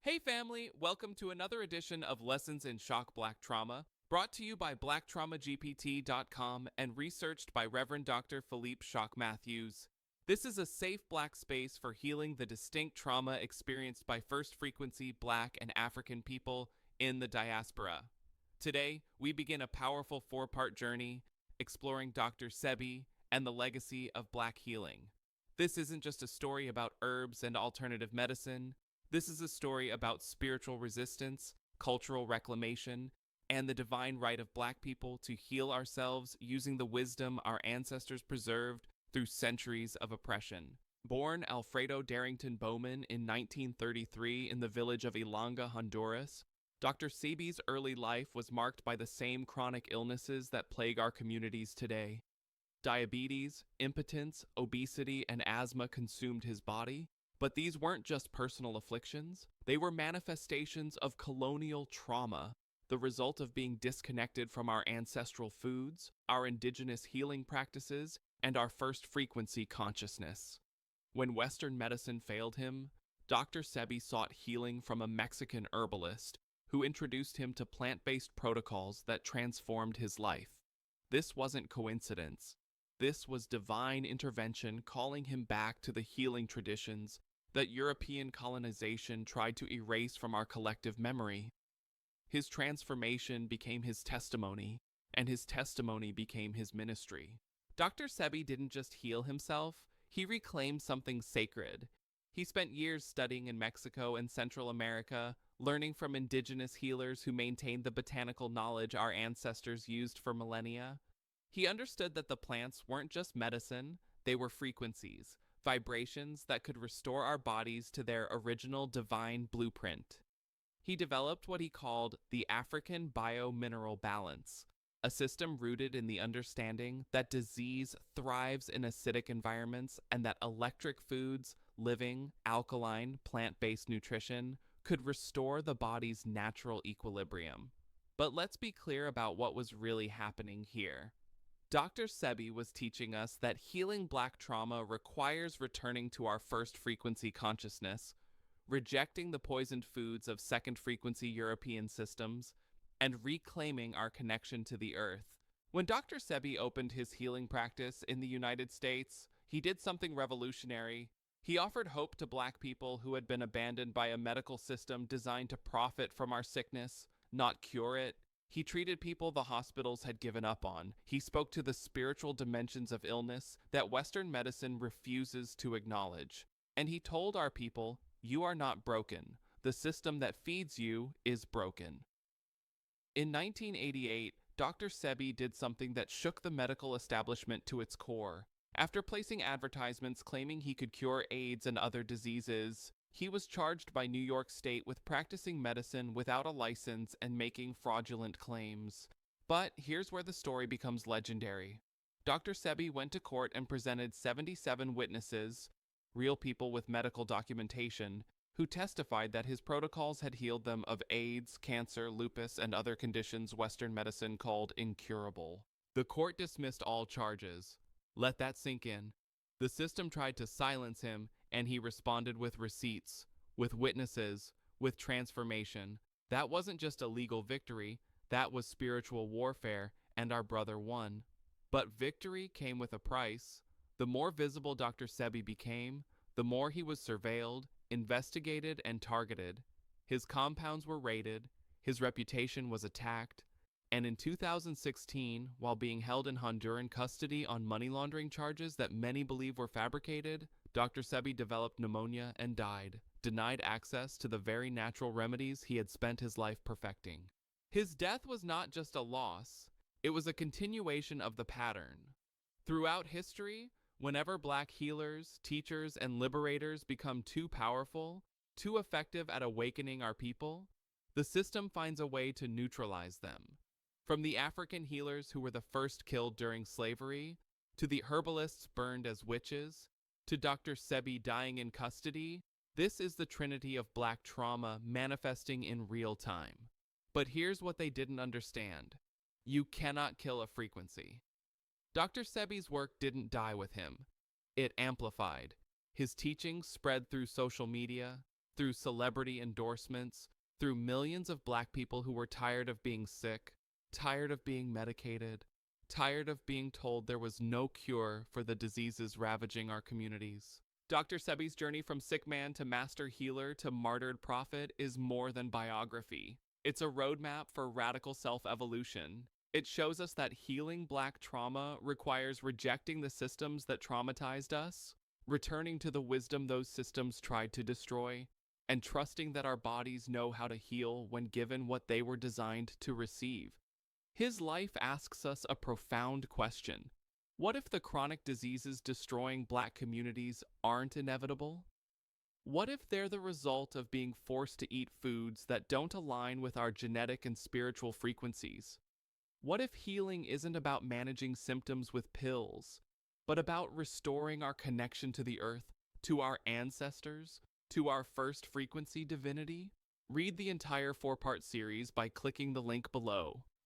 Hey family, welcome to another edition of Lessons in Shock Black Trauma, brought to you by blacktraumagpt.com and researched by Reverend Dr. Philippe Shock Matthews. This is a safe black space for healing the distinct trauma experienced by first frequency black and African people in the diaspora. Today, we begin a powerful four-part journey exploring Dr. Sebi and the legacy of black healing. This isn't just a story about herbs and alternative medicine. This is a story about spiritual resistance, cultural reclamation, and the divine right of black people to heal ourselves using the wisdom our ancestors preserved through centuries of oppression. Born Alfredo Darrington Bowman in 1933 in the village of Ilanga, Honduras, Dr. Sebi's early life was marked by the same chronic illnesses that plague our communities today. Diabetes, impotence, obesity, and asthma consumed his body. But these weren't just personal afflictions, they were manifestations of colonial trauma, the result of being disconnected from our ancestral foods, our indigenous healing practices, and our first frequency consciousness. When Western medicine failed him, Dr. Sebi sought healing from a Mexican herbalist who introduced him to plant-based protocols that transformed his life. This wasn't coincidence. This was divine intervention calling him back to the healing traditions that European colonization tried to erase from our collective memory. His transformation became his testimony, and his testimony became his ministry. Dr. Sebi didn't just heal himself, he reclaimed something sacred. He spent years studying in Mexico and Central America, learning from indigenous healers who maintained the botanical knowledge our ancestors used for millennia. He understood that the plants weren't just medicine, they were frequencies, vibrations that could restore our bodies to their original divine blueprint. He developed what he called the African biomineral balance, a system rooted in the understanding that disease thrives in acidic environments and that electric foods, living, alkaline, plant-based nutrition could restore the body's natural equilibrium. But let's be clear about what was really happening here. Dr. Sebi was teaching us that healing black trauma requires returning to our first frequency consciousness, rejecting the poisoned foods of second frequency European systems, and reclaiming our connection to the earth. When Dr. Sebi opened his healing practice in the United States, he did something revolutionary. He offered hope to black people who had been abandoned by a medical system designed to profit from our sickness, not cure it. He treated people the hospitals had given up on. He spoke to the spiritual dimensions of illness that Western medicine refuses to acknowledge. And he told our people, "You are not broken. The system that feeds you is broken." In 1988, Dr. Sebi did something that shook the medical establishment to its core. After placing advertisements claiming he could cure AIDS and other diseases, he was charged by New York State with practicing medicine without a license and making fraudulent claims. But here's where the story becomes legendary. Dr. Sebi went to court and presented 77 witnesses, real people with medical documentation, who testified that his protocols had healed them of AIDS, cancer, lupus, and other conditions Western medicine called incurable. The court dismissed all charges. Let that sink in. The system tried to silence him, and he responded with receipts, with witnesses, with transformation. That wasn't just a legal victory, that was spiritual warfare, and our brother won. But victory came with a price. The more visible Dr. Sebi became, the more he was surveilled, investigated, and targeted. His compounds were raided, his reputation was attacked, and in 2016, while being held in Honduran custody on money laundering charges that many believe were fabricated, Dr. Sebi developed pneumonia and died, denied access to the very natural remedies he had spent his life perfecting. His death was not just a loss, it was a continuation of the pattern. Throughout history, whenever black healers, teachers, and liberators become too powerful, too effective at awakening our people, the system finds a way to neutralize them. From the African healers who were the first killed during slavery, to the herbalists burned as witches, to Dr. Sebi dying in custody, this is the trinity of black trauma manifesting in real time. But here's what they didn't understand. You cannot kill a frequency. Dr. Sebi's work didn't die with him. It amplified. His teachings spread through social media, through celebrity endorsements, through millions of black people who were tired of being sick, tired of being medicated, tired of being told there was no cure for the diseases ravaging our communities. Dr. Sebi's journey from sick man to master healer to martyred prophet is more than biography. It's a roadmap for radical self-evolution. It shows us that healing black trauma requires rejecting the systems that traumatized us, returning to the wisdom those systems tried to destroy, and trusting that our bodies know how to heal when given what they were designed to receive. His life asks us a profound question. What if the chronic diseases destroying black communities aren't inevitable? What if they're the result of being forced to eat foods that don't align with our genetic and spiritual frequencies? What if healing isn't about managing symptoms with pills, but about restoring our connection to the earth, to our ancestors, to our first frequency divinity? Read the entire 4-part series by clicking the link below.